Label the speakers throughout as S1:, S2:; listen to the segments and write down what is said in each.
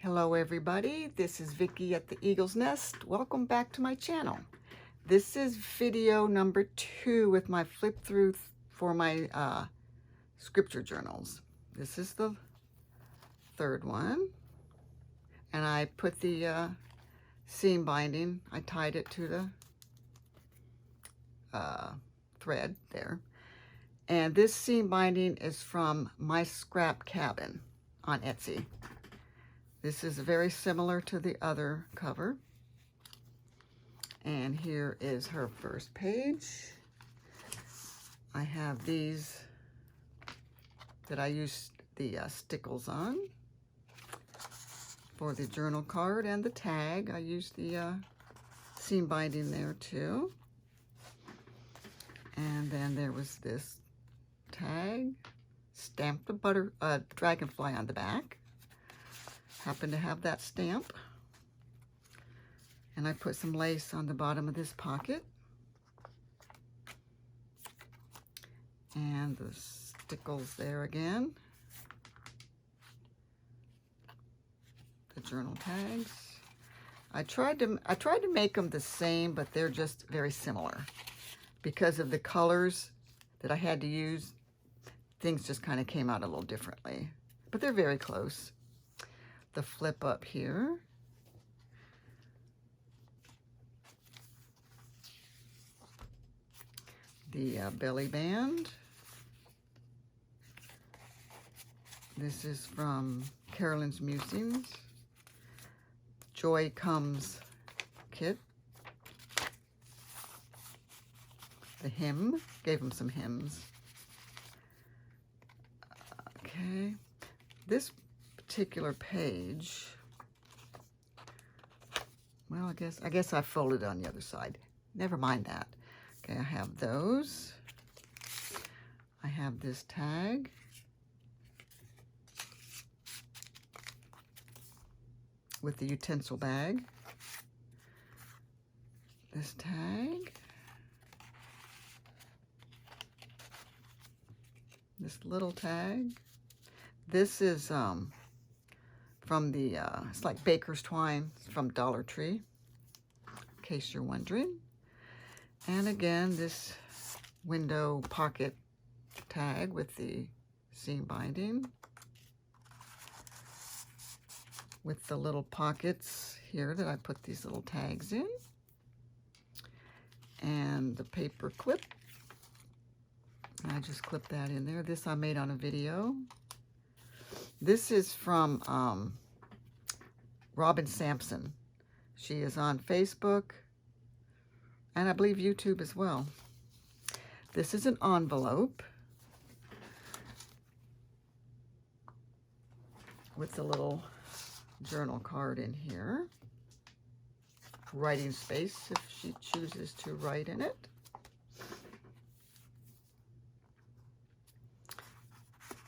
S1: Hello everybody, this is Vicki at the Eagle's Nest. Welcome back to my channel. This is video number 2 with my flip through for my scripture journals. This is the third one, and I put the seam binding, I tied it to the thread there. And this seam binding is from My Scrap Cabin on Etsy. This is very similar to the other cover. And here is her first page. I have these that I used the stickles on for the journal card, and the tag. I used the seam binding there too. And then there was this tag, stamped a dragonfly on the back. Happen to have that stamp. And I put some lace on the bottom of this pocket. And the stickles there again. The journal tags. I tried to make them the same, but they're just very similar. Because of the colors that I had to use, things just kind of came out a little differently. But they're very close. The flip up here. The belly band. This is from CarolynsMusings. Joy Comes kit. The hymn. Gave them some hymns. Okay. This particular page, well, I guess I folded on the other side. Never mind that. Okay, I have those. I have this tag. With the utensil bag. This tag. This little tag. This is from the, it's like baker's twine. It's from Dollar Tree, in case you're wondering. And again, this window pocket tag with the seam binding. With the little pockets here that I put these little tags in. And the paper clip. I just clipped that in there. This I made on a video. This is from Robin Sampson. She is on Facebook and I believe YouTube as well. This is an envelope with the little journal card in here. Writing space if she chooses to write in it.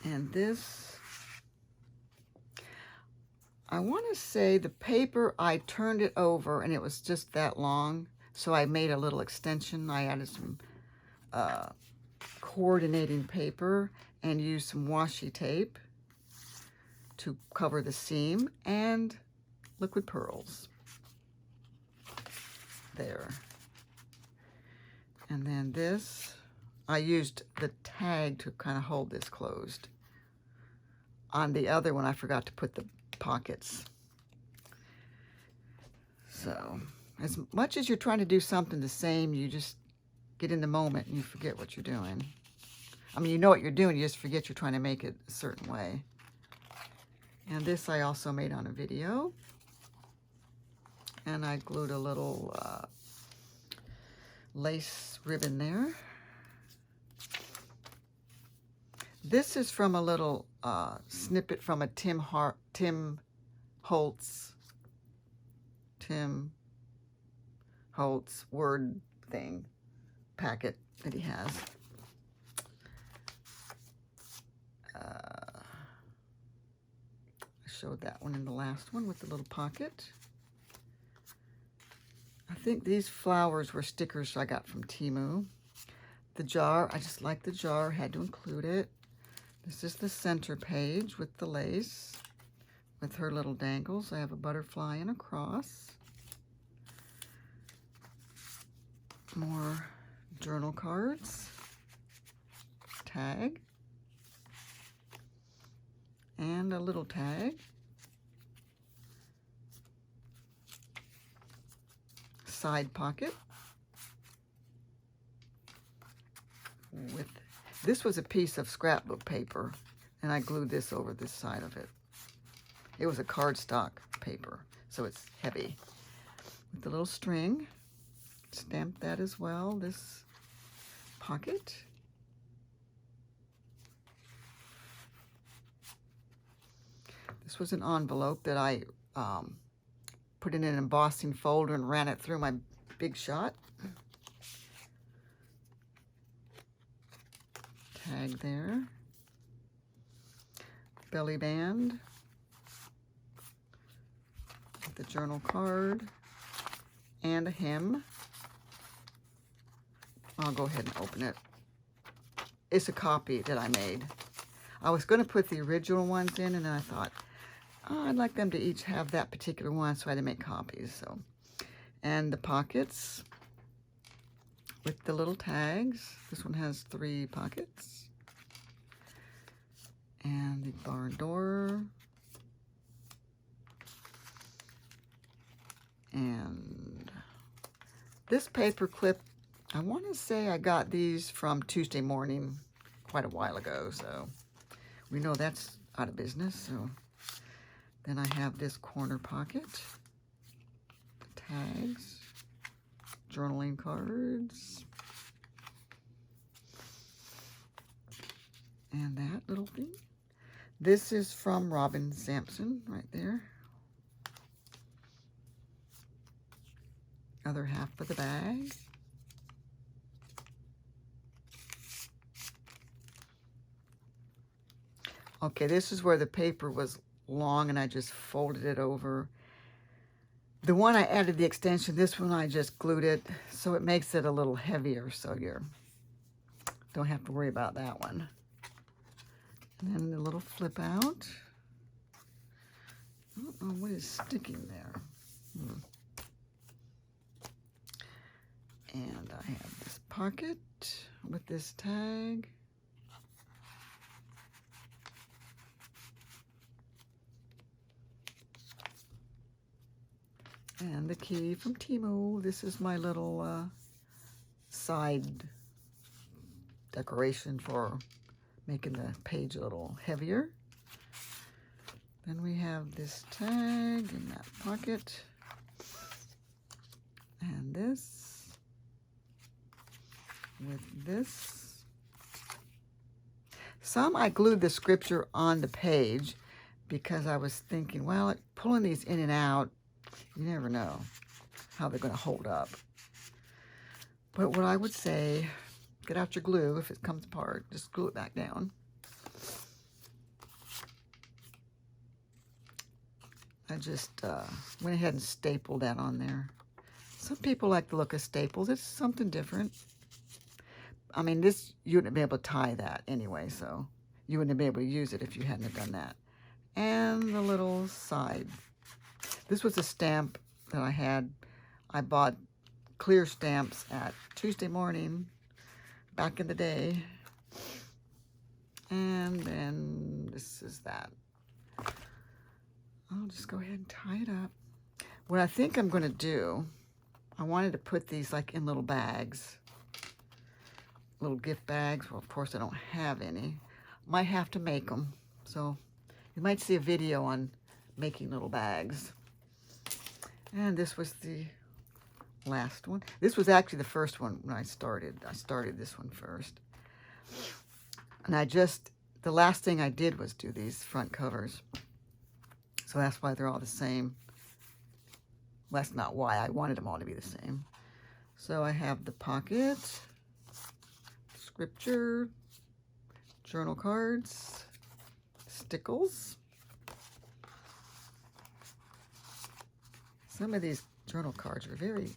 S1: And this, I want to say the paper, I turned it over and it was just that long. So I made a little extension. I added some coordinating paper and used some washi tape to cover the seam and liquid pearls. There. And then this, I used the tag to kind of hold this closed. On the other one, I forgot to put the pockets. So, as much as you're trying to do something the same, you just get in the moment and you forget what you're doing. I mean, you know what you're doing, you just forget you're trying to make it a certain way. And this I also made on a video. And I glued a little lace ribbon there. This is from a little snippet from a Tim Holtz word thing packet that he has. I showed that one in the last one with the little pocket. I think these flowers were stickers I got from Temu. The jar, I just like the jar, had to include it. This is the center page with the lace. with her little dangles. I have a butterfly and a cross. More journal cards. Tag. And a little tag. Side pocket. This was a piece of scrapbook paper, and I glued this over this side of it. It was a cardstock paper, so it's heavy. With the little string, stamp that as well, this pocket. This was an envelope that I put in an embossing folder and ran it through my Big Shot. Tag there. Belly band. The journal card. And a hem. I'll go ahead and open it. It's a copy that I made. I was going to put the original ones in, and then I thought, oh, I'd like them to each have that particular one, so I had to make copies. So, and the pockets with the little tags. This one has 3 pockets. And the barn door. And this paper clip, I want to say I got these from Tuesday Morning quite a while ago, so we know that's out of business. So then I have this corner pocket, tags, journaling cards, and that little thing. This is from Robin Sampson right there. Other half of the bag. Okay, this is where the paper was long and I just folded it over. The one I added the extension, this one I just glued it, so it makes it a little heavier, so you don't have to worry about that one. And then the little flip out. I don't know what is sticking there. And I have this pocket with this tag. And the key from Timo. This is my little side decoration for making the page a little heavier. Then we have this tag in that pocket. And this. With this. Some I glued the scripture on the page because I was thinking, well, pulling these in and out, you never know how they're going to hold up. But what I would say, get out your glue. If it comes apart, just glue it back down. I just went ahead and stapled that on there. Some people like the look of staples. It's something different. I mean, this, you wouldn't be able to tie that anyway, so you wouldn't be able to use it if you hadn't have done that. And the little side. This was a stamp that I had. I bought clear stamps at Tuesday Morning back in the day. And then this is that. I'll just go ahead and tie it up. What I think I'm going to do, I wanted to put these like in little bags. Little gift bags. Well, of course, I don't have any. Might have to make them. So you might see a video on making little bags. And this was the last one. This was actually the first one when I started. I started this one first. And the last thing I did was do these front covers. So that's why they're all the same. Well, that's not why. I wanted them all to be the same. So I have the pocket, scripture, journal cards, stickles. Some of these journal cards are very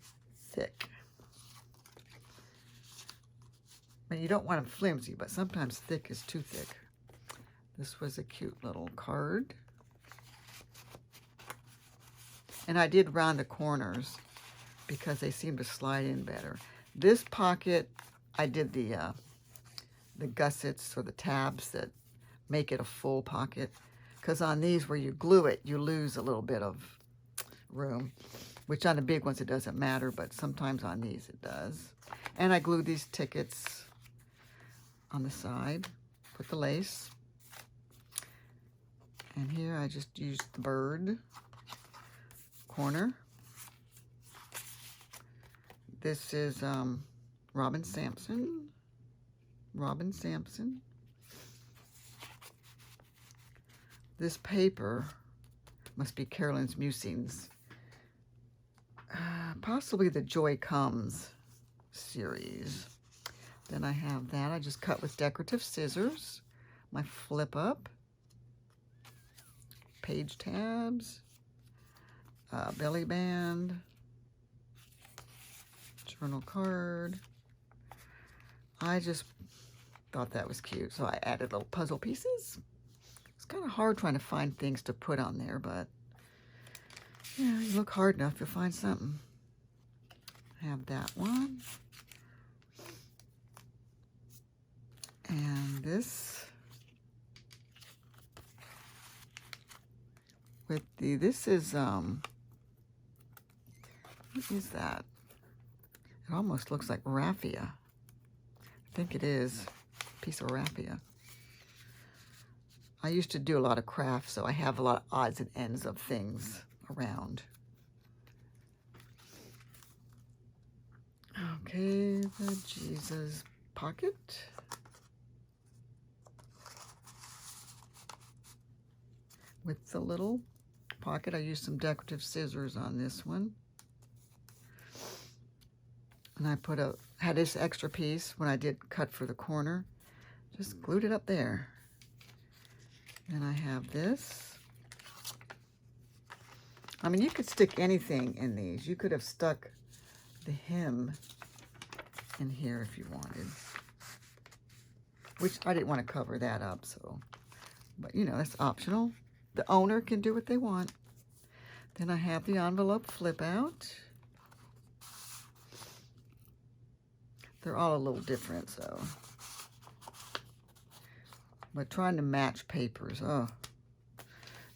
S1: thick. I mean, you don't want them flimsy, but sometimes thick is too thick. This was a cute little card. And I did round the corners because they seem to slide in better. This pocket, I did the gussets or the tabs that make it a full pocket. Because on these where you glue it, you lose a little bit of room. Which on the big ones it doesn't matter, but sometimes on these it does. And I glued these tickets on the side with the lace. And here I just used the bird corner. This is Robin Sampson. Robin Sampson. This paper must be CarolynsMusings. Possibly the Joy Comes series. Then I have that. I just cut with decorative scissors. My flip up. Page tabs. Belly band. Journal card. I just thought that was cute, so I added little puzzle pieces. It's kind of hard trying to find things to put on there, but yeah, you look hard enough, you'll find something. Have that one. And this with the, this is, what is that? It almost looks like raffia. I think it is a piece of raffia. I used to do a lot of crafts, so I have a lot of odds and ends of things around. Okay, the Jesus pocket. With the little pocket, I used some decorative scissors on this one. And I had this extra piece when I did cut for the corner. Just glued it up there. And I have this. I mean, you could stick anything in these. You could have stuck the hymn in here if you wanted. Which I didn't want to cover that up, so. But, you know, that's optional. The owner can do what they want. Then I have the envelope flip out. They're all a little different, so. But trying to match papers, oh.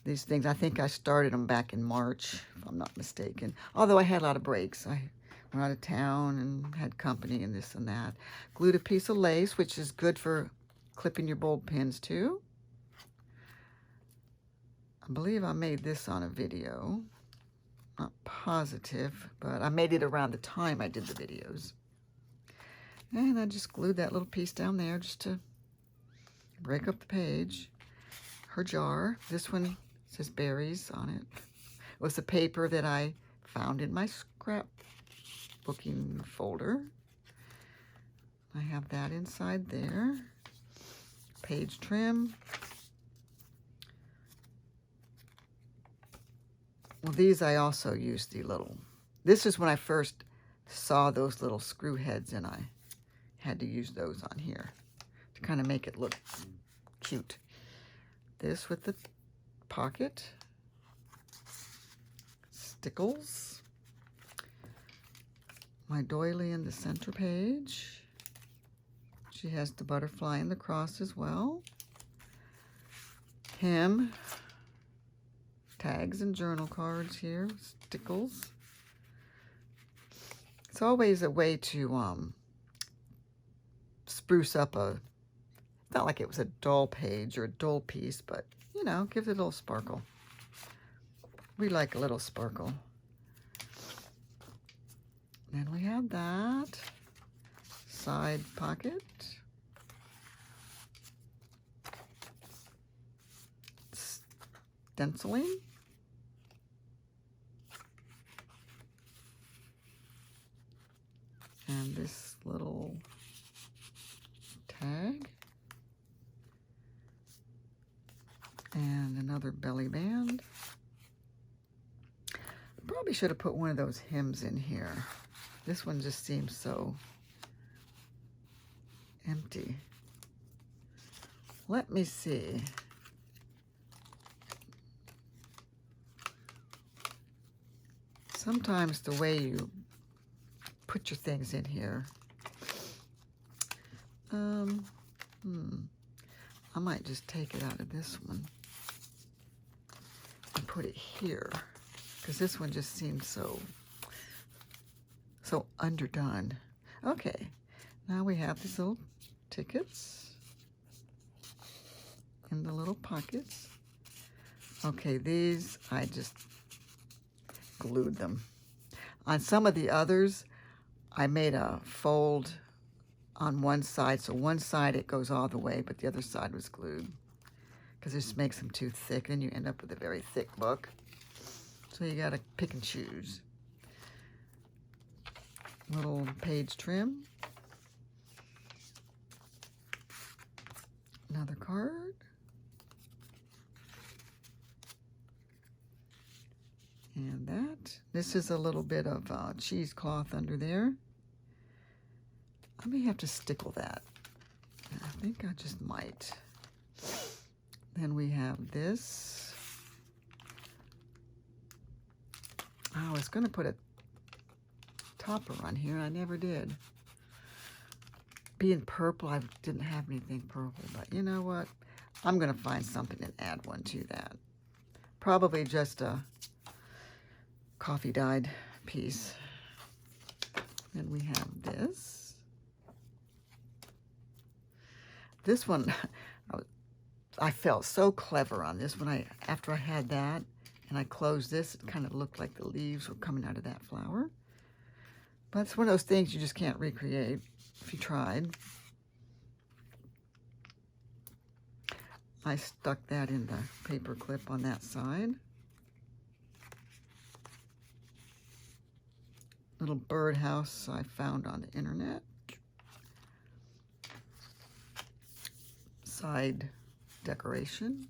S1: These things, I think I started them back in March, if I'm not mistaken. Although I had a lot of breaks. I went out of town and had company and this and that. Glued a piece of lace, which is good for clipping your bulb pins too. I believe I made this on a video. Not positive, but I made it around the time I did the videos. And I just glued that little piece down there just to break up the page. Her jar. This one says berries on it. It was the paper that I found in my scrapbooking folder. I have that inside there. Page trim. Well, these I also used the little. This is when I first saw those little screw heads, and I had to use those on here to kind of make it look cute. This with the pocket, stickles, my doily in the center page. She has the butterfly and the cross as well. Hymn, tags and journal cards here, stickles. It's always a way to spruce up a, not like it was a dull page or a dull piece, but, you know, gives it a little sparkle. We like a little sparkle. Then we have that. Side pocket. Stenciling. And this little tag. And another belly band. Probably should have put one of those hymns in here. This one just seems so empty. Let me see. Sometimes the way you put your things in here, I might just take it out of this one and put it here, because this one just seems so underdone. Okay, now we have these little tickets in the little pockets. Okay, these, I just glued them. On some of the others, I made a fold on one side, so one side it goes all the way, but the other side was glued, because it just makes them too thick, and you end up with a very thick book. So you gotta pick and choose. Little page trim. Another card. And that. This is a little bit of cheesecloth under there. I may have to stickle that. I think I just might. Then we have this. I was going to put a topper on here. I never did. Being purple, I didn't have anything purple. But you know what? I'm going to find something and add one to that. Probably just a coffee dyed piece. Then we have this. This one, I felt so clever on this one. After I had that and I closed this, it kind of looked like the leaves were coming out of that flower. But it's one of those things you just can't recreate if you tried. I stuck that in the paper clip on that side. Little birdhouse I found on the internet. Side decoration.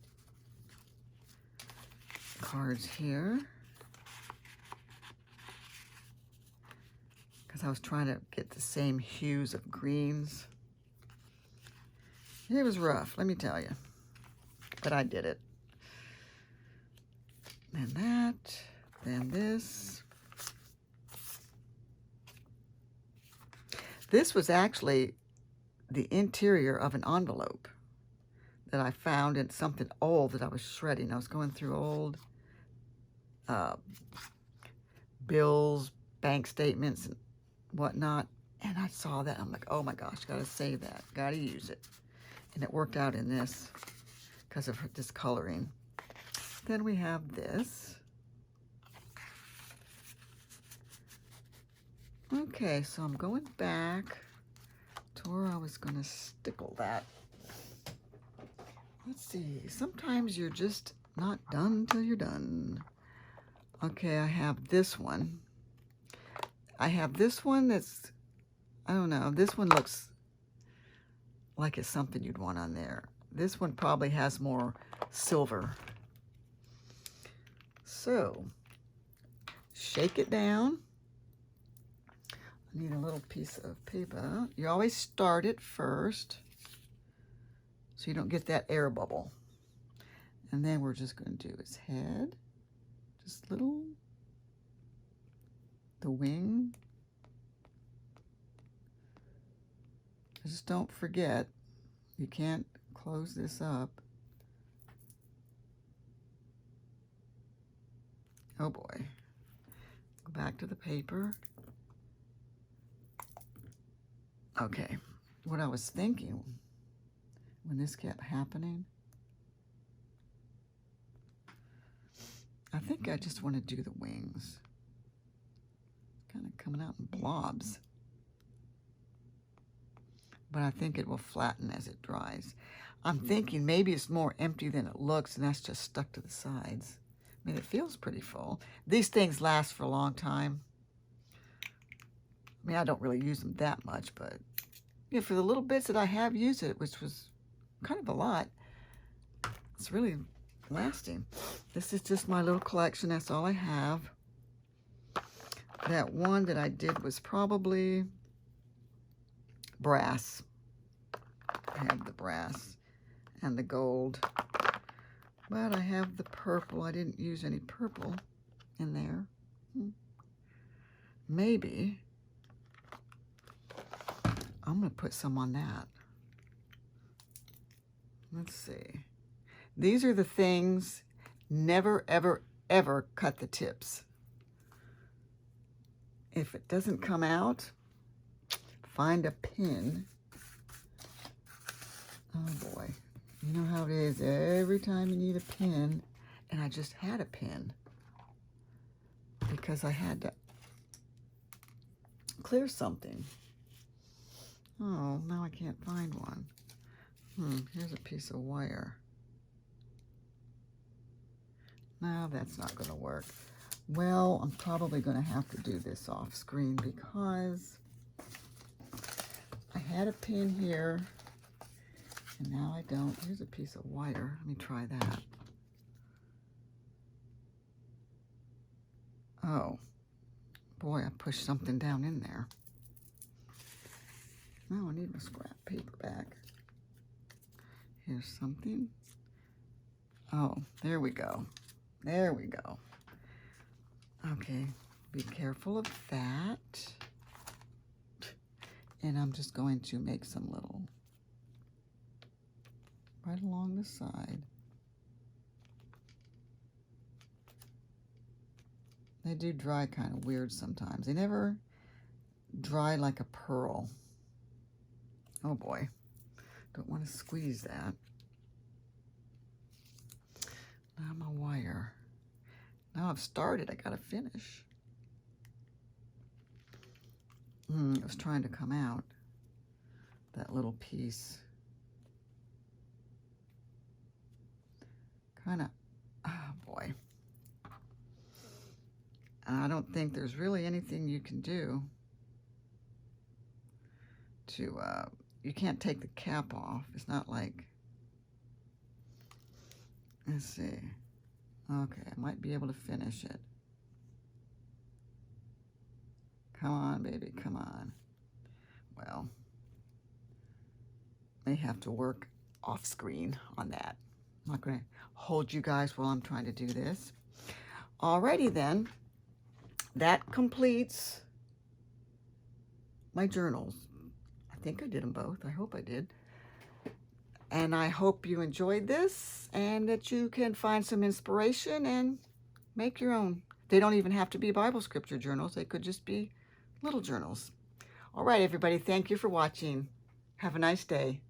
S1: Cards here. Because I was trying to get the same hues of greens. It was rough, let me tell you. But I did it. Then that, then this. This was actually the interior of an envelope that I found in something old that I was shredding. I was going through old bills, bank statements, and whatnot, and I saw that. I'm like, oh my gosh, gotta save that, gotta use it. And it worked out in this because of this coloring. Then we have this. Okay, so I'm going back to where I was going to stickle that. Let's see. Sometimes you're just not done till you're done. Okay, I have this one. I have this one that's, I don't know, this one looks like it's something you'd want on there. This one probably has more silver. So, shake it down. I need a little piece of paper. You always start it first so you don't get that air bubble. And then we're just going to do his head. Just little, the wing. Just don't forget, you can't close this up. Oh boy. Go back to the paper. Okay, what I was thinking when this kept happening, I think I just want to do the wings. Kind of coming out in blobs. But I think it will flatten as it dries. I'm thinking maybe it's more empty than it looks, and that's just stuck to the sides. I mean, it feels pretty full. These things last for a long time. I mean, I don't really use them that much, but you know, for the little bits that I have used it, which was kind of a lot, it's really lasting. This is just my little collection. That's all I have. That one that I did was probably brass. I have the brass and the gold, but I have the purple. I didn't use any purple in there. maybe I'm going to put some on that. Let's see. These are the things. Never, ever, ever cut the tips. If it doesn't come out, find a pin. Oh boy. You know how it is every time you need a pin. And I just had a pin because I had to clear something. Oh, now I can't find one. Here's a piece of wire. No, that's not going to work. Well, I'm probably going to have to do this off screen because I had a pin here and now I don't. Here's a piece of wire. Let me try that. Oh, boy, I pushed something down in there. Now I need my scrap paper back. Here's something. Oh, there we go. There we go. Okay, be careful of that. And I'm just going to make some little right along the side. They do dry kind of weird sometimes. They never dry like a pearl. Oh boy, don't want to squeeze that. Now my wire. Now I've started, I gotta finish. It was trying to come out, that little piece. Kind of, oh boy. And I don't think there's really anything you can do to, you can't take the cap off. It's not like, let's see. Okay, I might be able to finish it. Come on, baby, come on. Well, may have to work off screen on that. I'm not going to hold you guys while I'm trying to do this. Alrighty then, that completes my journals. I think I did them both. I hope I did. And I hope you enjoyed this and that you can find some inspiration and make your own. They don't even have to be Bible scripture journals. They could just be little journals. All right, everybody. Thank you for watching. Have a nice day.